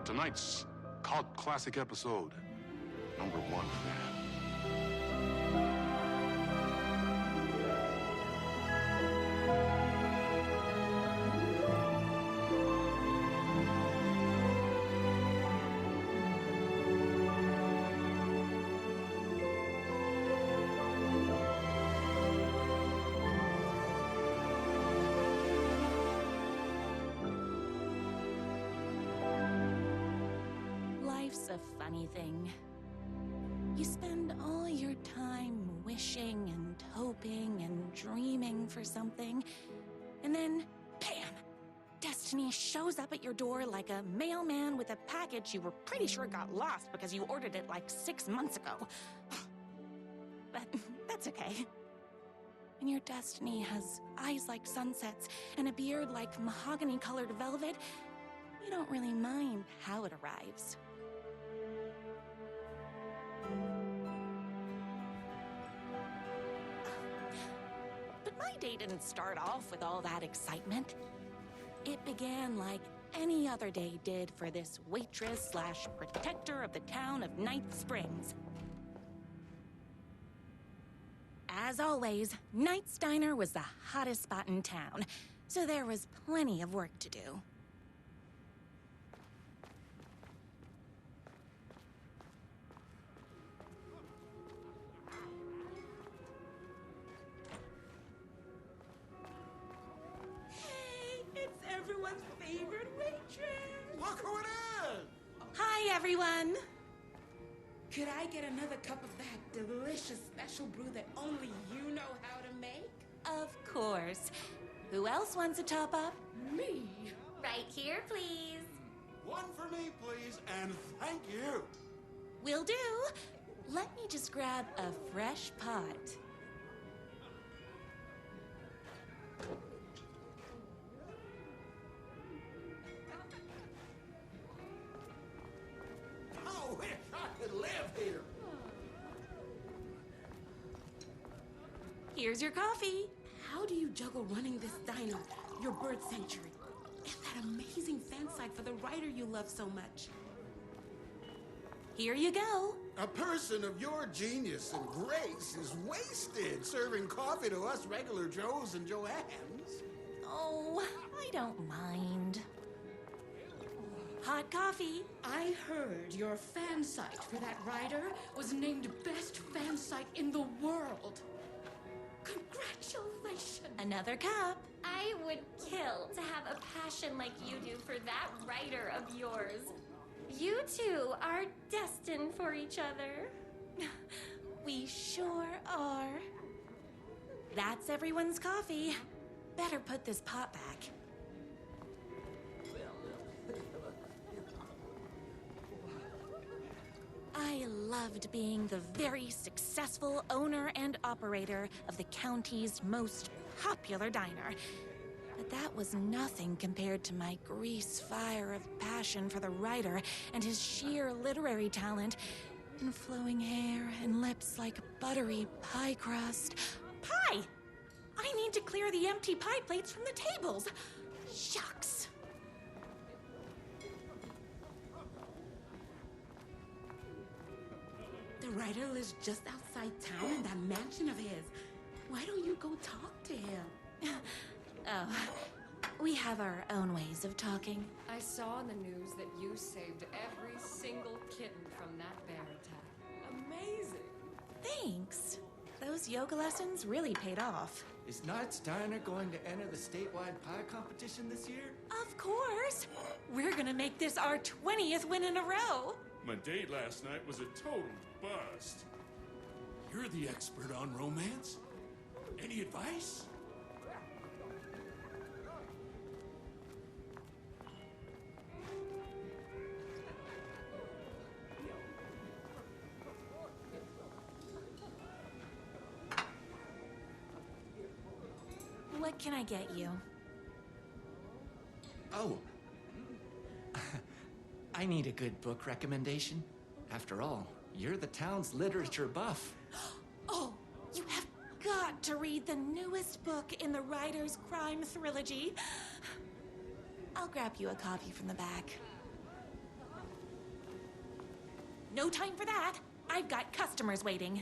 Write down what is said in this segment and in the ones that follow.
Tonight's cult classic episode, #1 fan. Life's a funny thing. You spend all your time wishing and hoping and dreaming for something, and then, bam! Destiny shows up at your door like a mailman with a package you were pretty sure got lost because you ordered it like 6 months ago. But that's okay. When your destiny has eyes like sunsets and a beard like mahogany-colored velvet, you don't really mind how it arrives. But my day didn't start off with all that excitement. It began like any other day did for this waitress/protector of the town of Night Springs. As always, Knight's Diner was the hottest spot in town, so there was plenty of work to do. It's everyone's favorite waitress. Look who it is! Hi, everyone! Could I get another cup of that delicious special brew that only you know how to make? Of course. Who else wants a top-up? Me? Right here, please. One for me, please, and thank you. Will do. Let me just grab a fresh pot. I wish I could live here. Here's your coffee. How do you juggle running this diner, your bird sanctuary, and that amazing fan site for the writer you love so much? Here you go. A person of your genius and grace is wasted serving coffee to us regular Joes and Joannes. Oh, I don't mind. Hot coffee. I heard your fan site for that writer was named best fan site in the world. Congratulations. Another cup. I would kill to have a passion like you do for that writer of yours. You two are destined for each other. We sure are. That's everyone's coffee. Better put this pot back. I loved being the very successful owner and operator of the county's most popular diner. But that was nothing compared to my grease fire of passion for the writer and his sheer literary talent, and flowing hair and lips like buttery pie crust. Pie! I need to clear the empty pie plates from the tables. Shucks. The writer lives just outside town in that mansion of his. Why don't you go talk to him? Oh, we have our own ways of talking. I saw in the news that you saved every single kitten from that bear attack. Amazing. Thanks. Those yoga lessons really paid off. Is Knight's Diner going to enter the statewide pie competition this year? Of course. We're gonna make this our 20th win in a row. My date last night was a total bust. You're the expert on romance. Any advice? What can I get you? Oh. I need a good book recommendation. After all, you're the town's literature buff. Oh, you have got to read the newest book in the writer's crime trilogy. I'll grab you a copy from the back. No time for that. I've got customers waiting.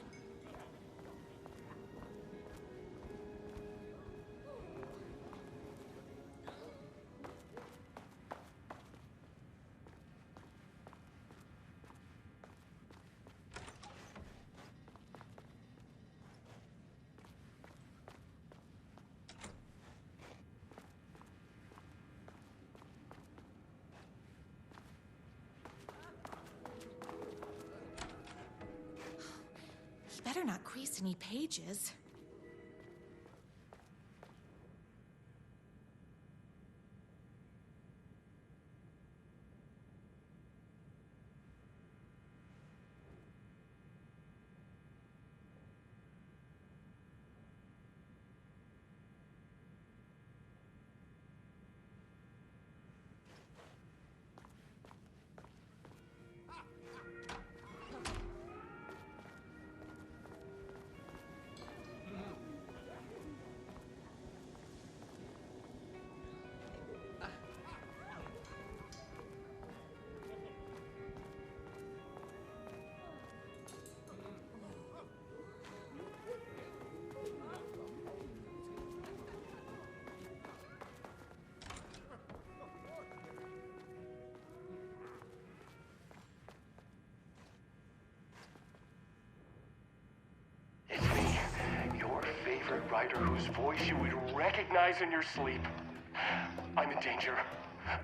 You better not crease any pages. It's me, your favorite writer whose voice you would recognize in your sleep. I'm in danger.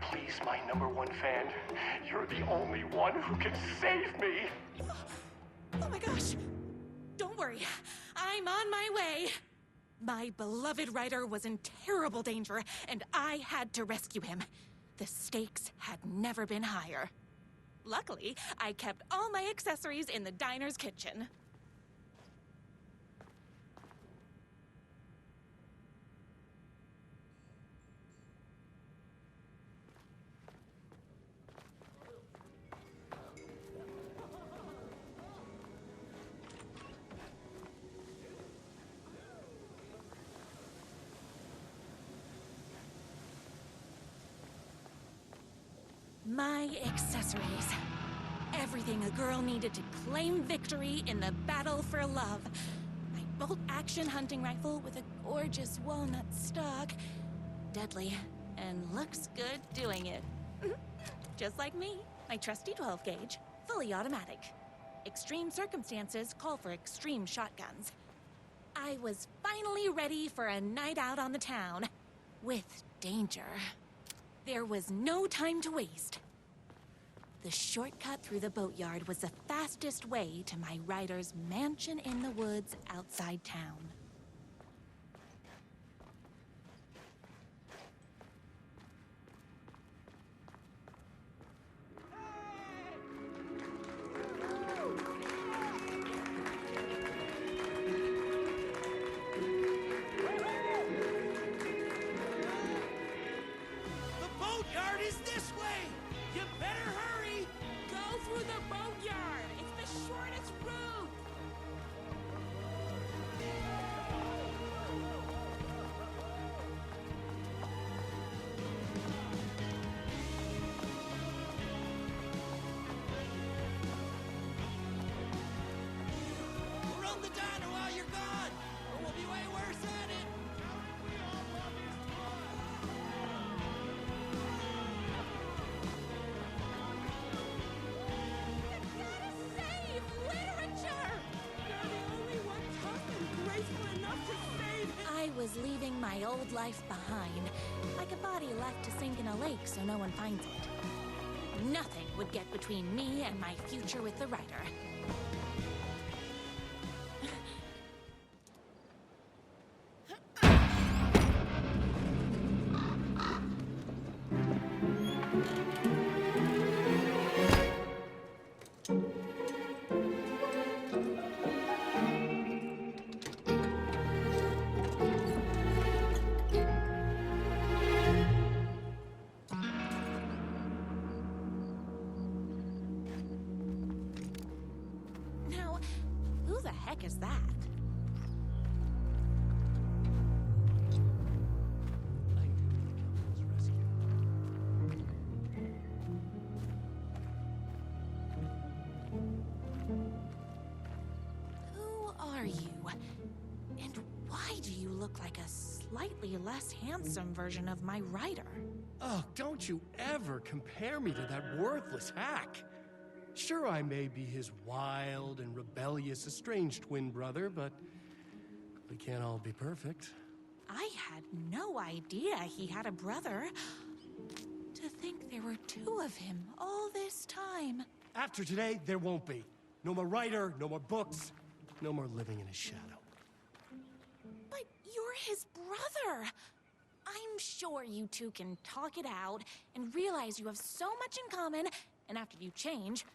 Please, my #1 fan, you're the only one who can save me. Oh my gosh! Don't worry, I'm on my way. My beloved writer was in terrible danger, and I had to rescue him. The stakes had never been higher. Luckily, I kept all my accessories in the diner's kitchen. My accessories. Everything a girl needed to claim victory in the battle for love. My bolt-action hunting rifle with a gorgeous walnut stock. Deadly, and looks good doing it. Just like me, my trusty 12-gauge, fully automatic. Extreme circumstances call for extreme shotguns. I was finally ready for a night out on the town. With danger. There was no time to waste. The shortcut through the boatyard was the fastest way to my writer's mansion in the woods outside town. The boatyard is this way! You better hurry! Go through the boatyard. It's the shortest route. Run the diner while you're gone, or we'll be way worse at it! Save literature! You're the only one tough and graceful enough to save it. I was leaving my old life behind, like a body left to sink in a lake so no one finds it. Nothing would get between me and my future with the writer. Now, who the heck is that? I knew you'd come to his rescue. slightly less handsome version of my writer. Oh, don't you ever compare me to that worthless hack. Sure, I may be his wild and rebellious estranged twin brother, but we can't all be perfect. I had no idea he had a brother. To think there were two of him all this time. After today, there won't be. No more writer, no more books, no more living in his shadow. But you're his brother. I'm sure you two can talk it out and realize you have so much in common, and after you change,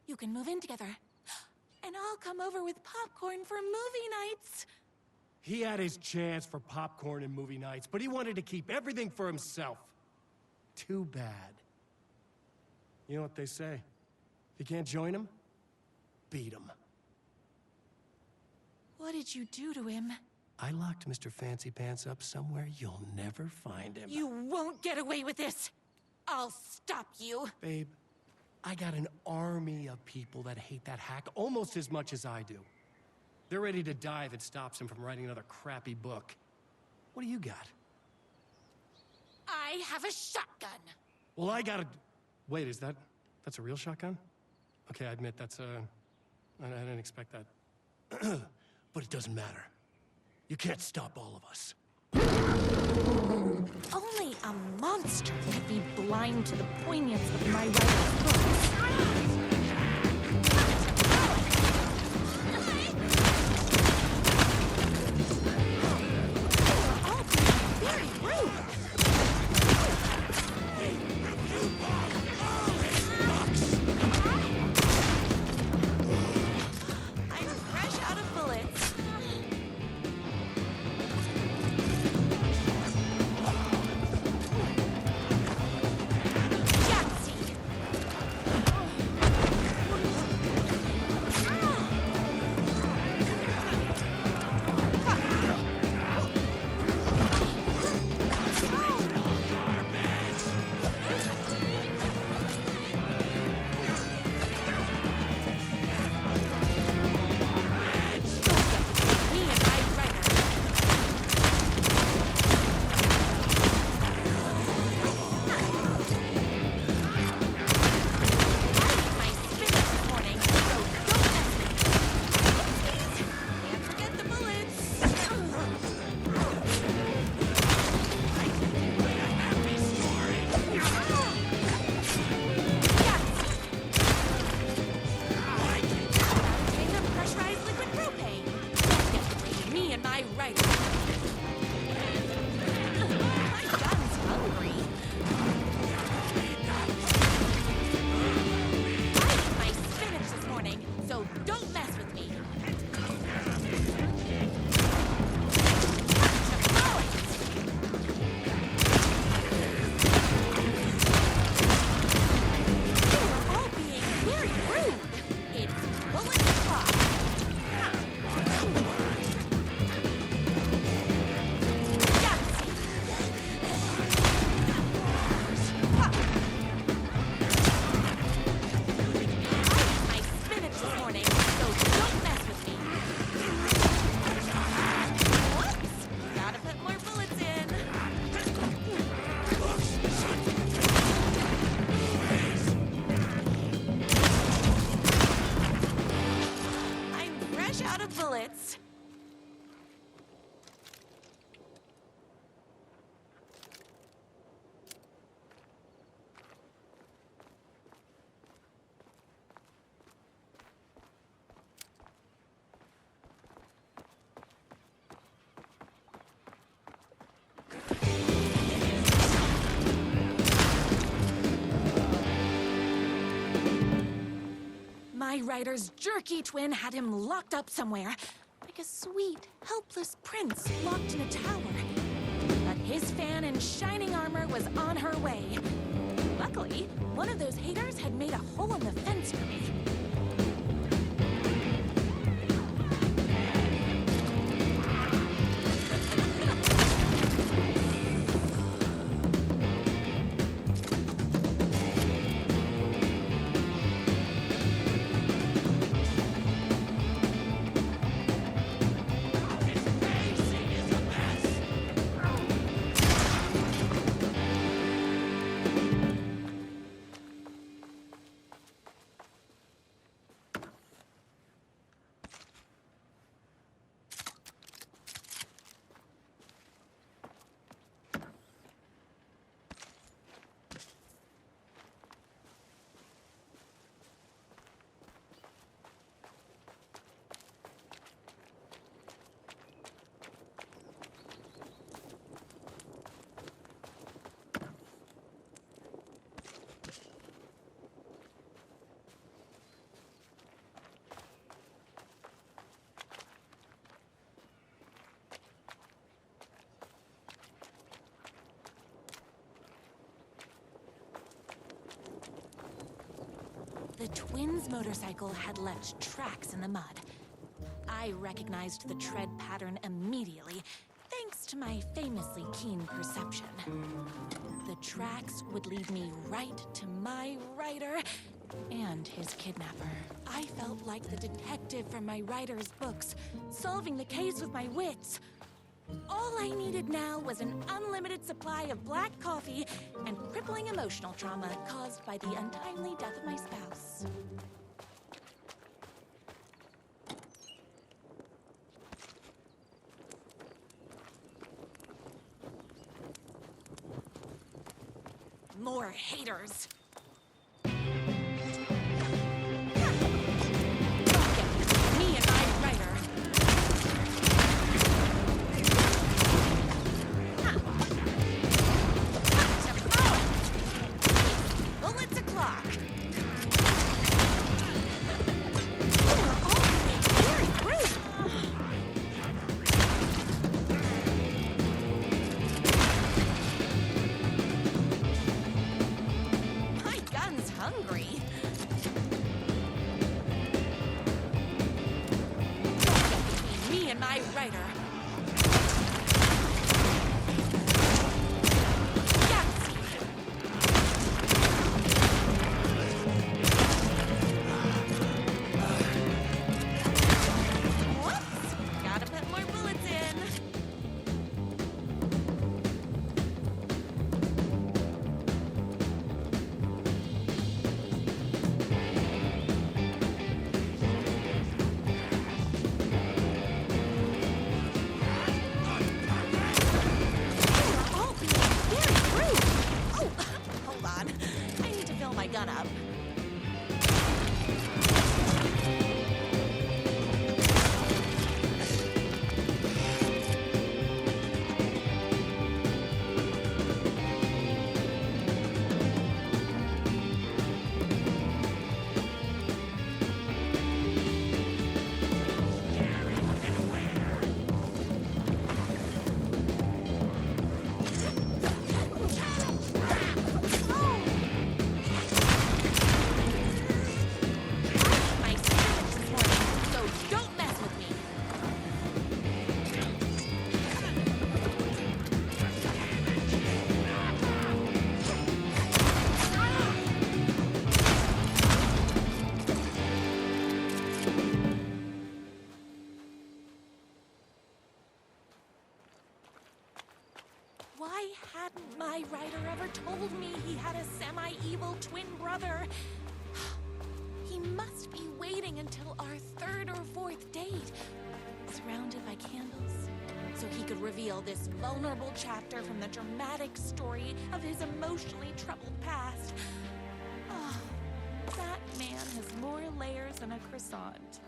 you can move in together. And I'll come over with popcorn for movie nights. He had his chance for popcorn and movie nights, but he wanted to keep everything for himself. Too bad. You know what they say? If you can't join him, beat him. What did you do to him? I locked Mr. Fancy Pants up somewhere you'll never find him. You won't get away with this. I'll stop you. Babe, I got an army of people that hate that hack almost as much as I do. They're ready to die if it stops him from writing another crappy book. What do you got? I have a shotgun. Well, I got a... Wait, that's a real shotgun? Okay, I admit I didn't expect that. But it doesn't matter. You can't stop all of us. Only a monster could be blind to the poignance of my writer's books. You're all being very rude. I'm fresh out of bullets. bullets. My writer's jerky twin had him locked up somewhere, like a sweet, helpless prince locked in a tower. But his fan in shining armor was on her way. Luckily, one of those haters had made a hole in the fence for me. The twins' motorcycle had left tracks in the mud. I recognized the tread pattern immediately, thanks to my famously keen perception. The tracks would lead me right to my rider and his kidnapper. I felt like the detective from my writer's books, solving the case with my wits. All I needed now was an unlimited supply of black coffee and crippling emotional trauma caused by the untimely death of my spouse. More haters. Me and my writer. Bullets o'clock. We're all being very rude. My gun's hungry. Between me and my writer. Whoops! Gotta put more bullets in. You're all being very rude. Oh, hold on. I need to fill my gun up. My sandwich this morning, so don't mess with me. Why hadn't my writer ever told me he had a semi-evil twin brother? He must be waiting until our third or fourth date, surrounded by candles, so he could reveal this vulnerable chapter from the dramatic story of his emotionally troubled past. Oh, that man has more layers than a croissant.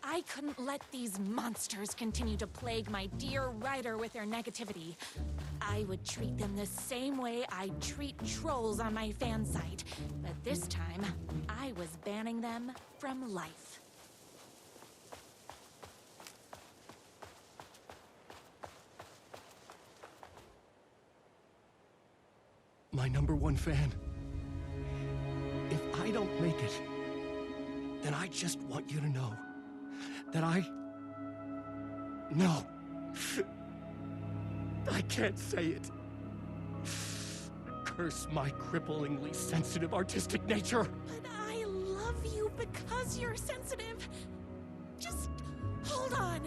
I couldn't let these monsters continue to plague my dear writer with their negativity. I would treat them the same way I treat trolls on my fan site, but this time, I was banning them from life. My #1 fan. If I don't make it, then I just want you to know that No. I can't say it. Curse my cripplingly sensitive artistic nature. But I love you because you're sensitive. Just hold on.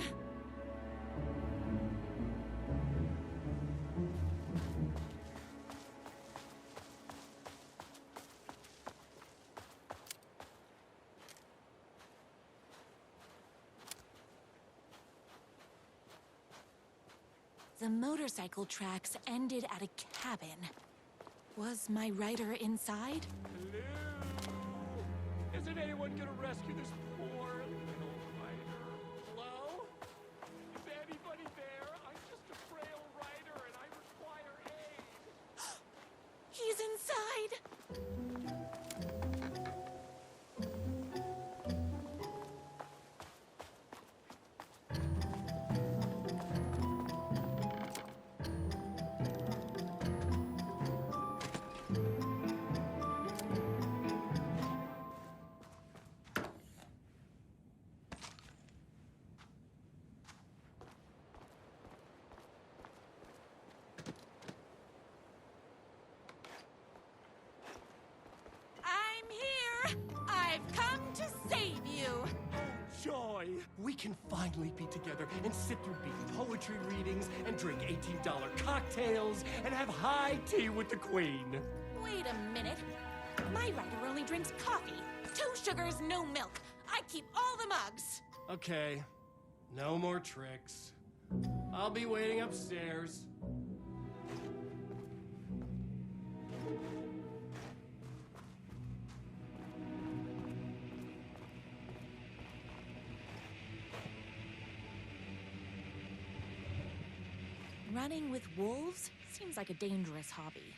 The motorcycle tracks ended at a cabin. Was my writer inside? Hello? Isn't anyone gonna rescue this poor little writer? Hello? joy! We can finally be together and sit through big poetry readings and drink $18 cocktails and have high tea with the Queen. Wait a minute. My writer only drinks coffee. 2 sugars, no milk. I keep all the mugs. Okay, no more tricks. I'll be waiting upstairs. Running with wolves seems like a dangerous hobby.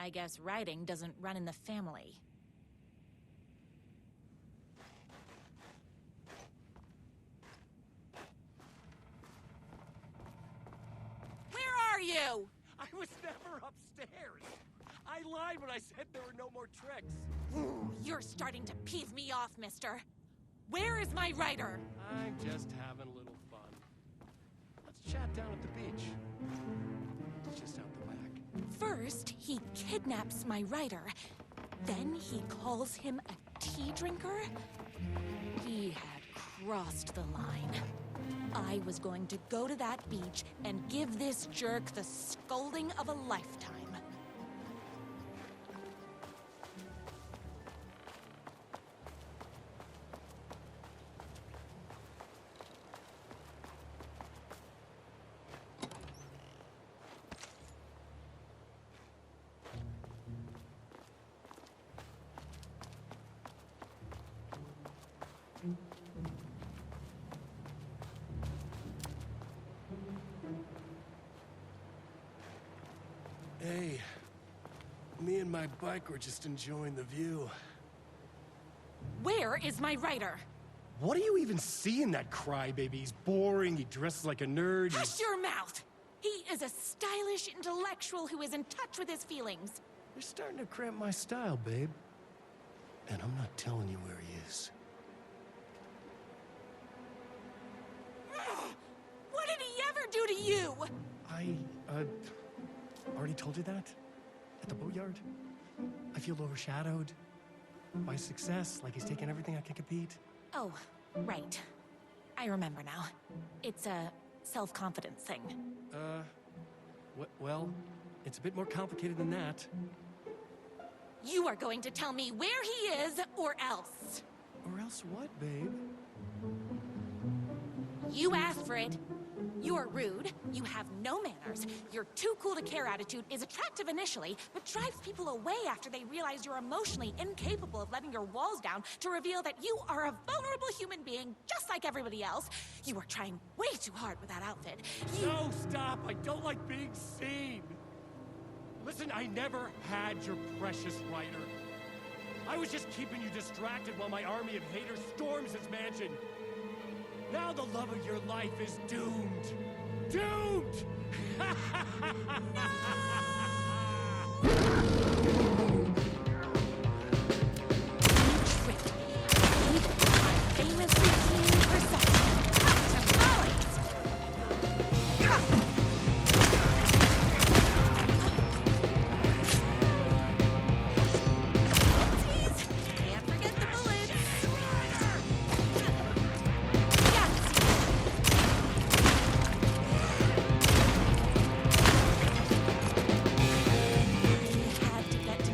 I guess writing doesn't run in the family. Where are you? I was never upstairs. I lied when I said there were no more tricks. Ooh, you're starting to piss me off, mister. Where is my writer? I'm just having a little fun. Let's chat down at the beach. It's just out the back. First, he kidnaps my writer. Then he calls him a tea drinker. He had crossed the line. I was going to go to that beach and give this jerk the scolding of a lifetime. Hey, me and my bike were just enjoying the view. Where is my writer? What do you even see in that crybaby? He's boring, he dresses like a nerd. Hush your mouth! He is a stylish intellectual who is in touch with his feelings. You're starting to cramp my style, babe. And I'm not telling you where he is. What did he ever do to you? I already told you that? At the boatyard? I feel overshadowed by success, like he's taking everything I can compete. Oh, right. I remember now. It's a self-confidence thing. Well, it's a bit more complicated than that. You are going to tell me where he is, or else. Or else what, babe? You asked for it. You're rude, you have no manners, your too cool to care attitude is attractive initially, but drives people away after they realize you're emotionally incapable of letting your walls down to reveal that you are a vulnerable human being just like everybody else. You are trying way too hard with that outfit. No, stop! I don't like being seen! Listen, I never had your precious writer. I was just keeping you distracted while my army of haters storms his mansion. Now the love of your life is doomed. Doomed! Tricked me. Even my famous routine perception. Up to balance. Oopsies. Can't forget the bullets. Had to get to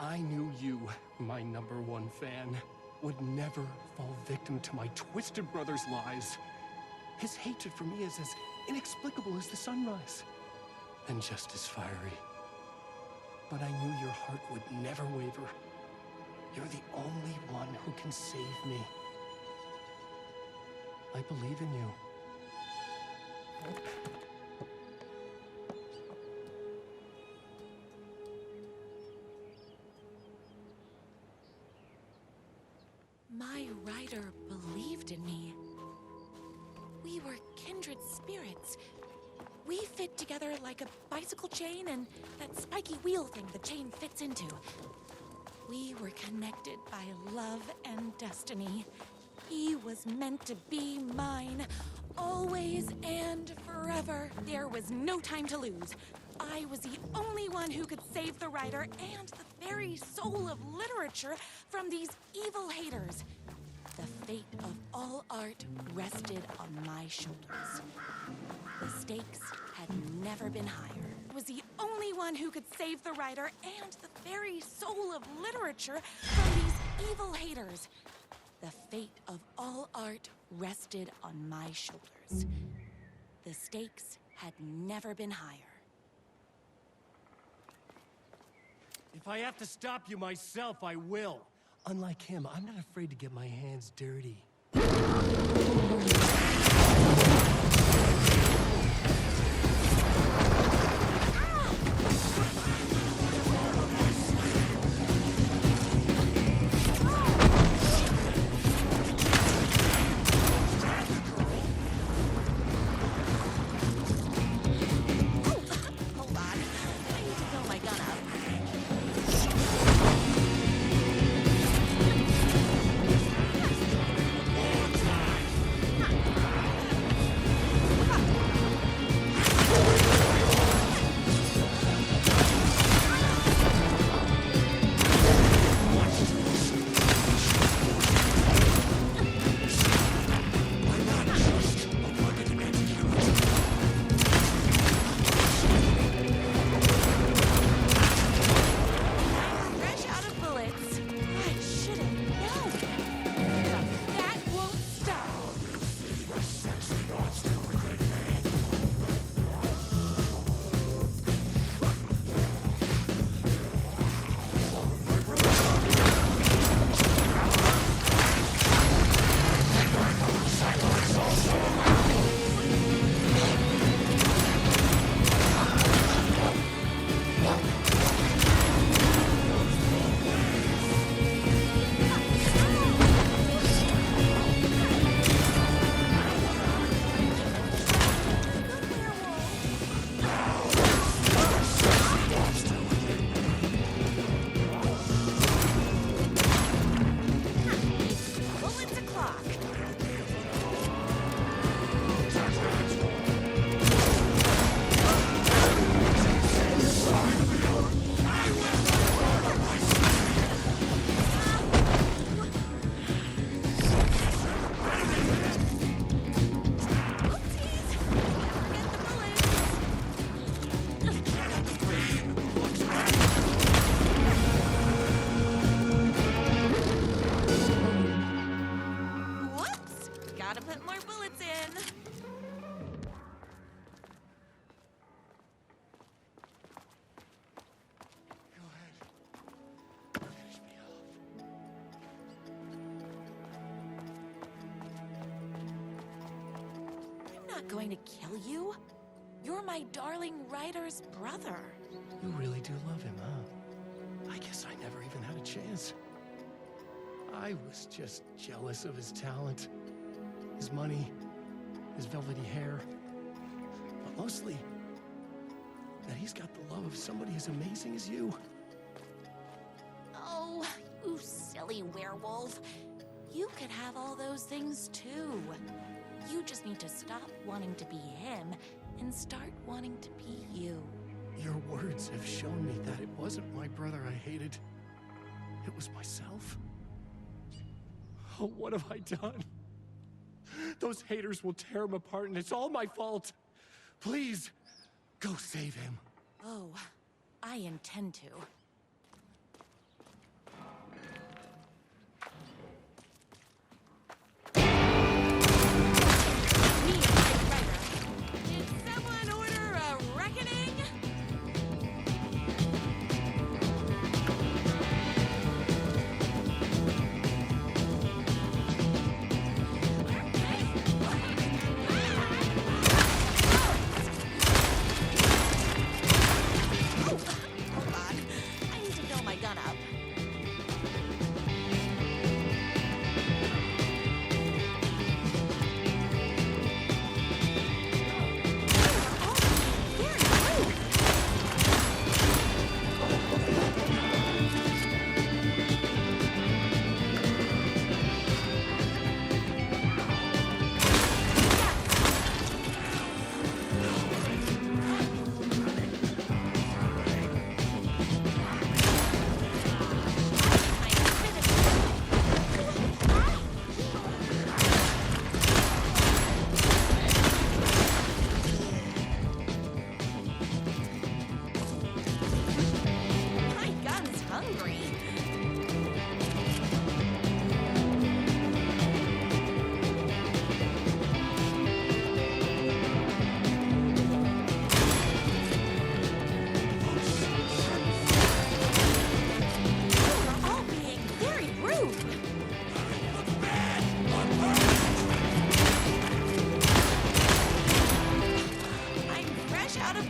I knew you, my #1 fan, would never fall victim to my twisted brother's lies. His hatred for me is as inexplicable as the sunrise, and just as fiery. But I knew your heart would never waver. You're the only one who can save me. I believe in you. My writer believed in me. We were kindred spirits. We fit together like a bicycle chain and that spiky wheel thing the chain fits into. We were connected by love and destiny. He was meant to be mine, always and forever. There was no time to lose. I was the only one who could save the writer and the very soul of literature from these evil haters. The fate of all art rested on my shoulders. The stakes had never been higher. I was the only one who could save the writer and the very soul of literature from these evil haters. The fate of all art rested on my shoulders. The stakes had never been higher. If I have to stop you myself, I will. Unlike him, I'm not afraid to get my hands dirty. Going to kill you? You're my darling writer's brother. You really do love him, huh? I guess I never even had a chance. I was just jealous of his talent, his money, his velvety hair. But mostly, that he's got the love of somebody as amazing as you. Oh, you silly werewolf. You could have all those things too. You just need to stop wanting to be him and start wanting to be you. Your words have shown me that it wasn't my brother I hated. It was myself. Oh, what have I done? Those haters will tear him apart, and it's all my fault. Please, go save him. Oh, I intend to.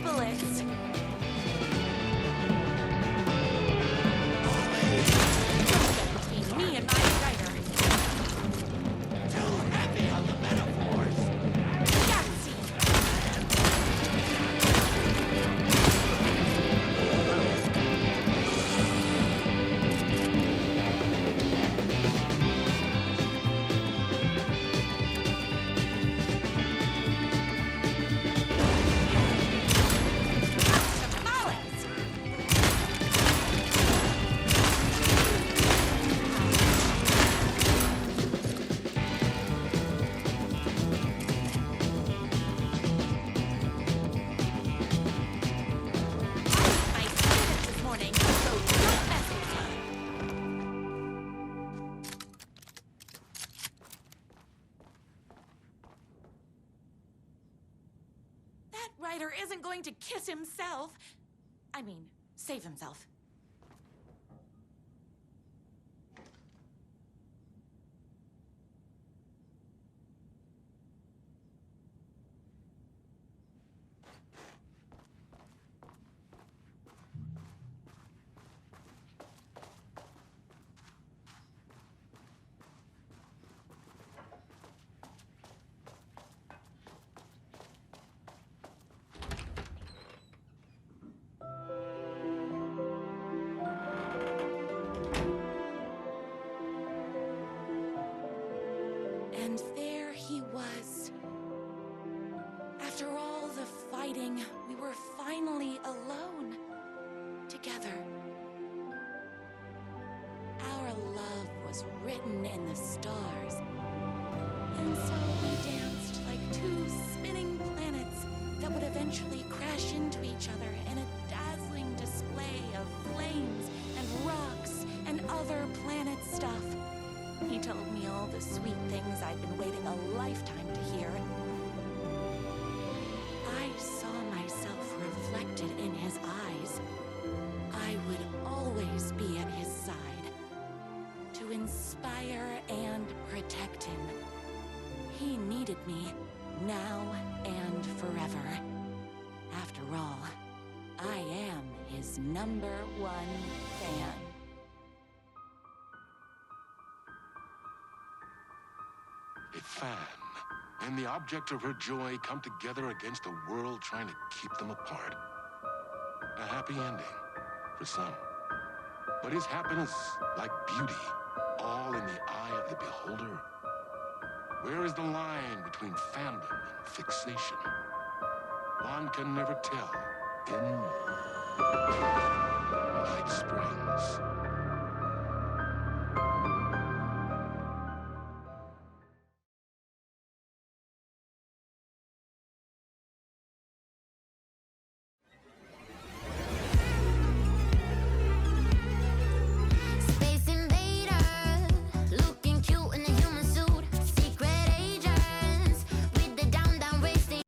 novelist. Between me and my writer. Too heavy on the metaphors. Yahtzee. Tamales. My students this morning, so don't mess with me. That writer isn't going to kiss himself. I mean, save himself. And there he was. After all the fighting, we were finally alone. Together. Our love was written in the stars. And so we danced like two spinning planets that would eventually crash into each other in a dazzling display of flames and rocks and other planet stuff. He told me all the sweet things I'd been waiting a lifetime to hear. I saw myself reflected in his eyes. I would always be at his side, to inspire and protect him. He needed me, now and forever. After all, I am his #1 fan. A fan and the object of her joy come together against a world trying to keep them apart. A happy ending for some. But is happiness, like beauty, all in the eye of the beholder? Where is the line between fandom and fixation? One can never tell in Night Springs.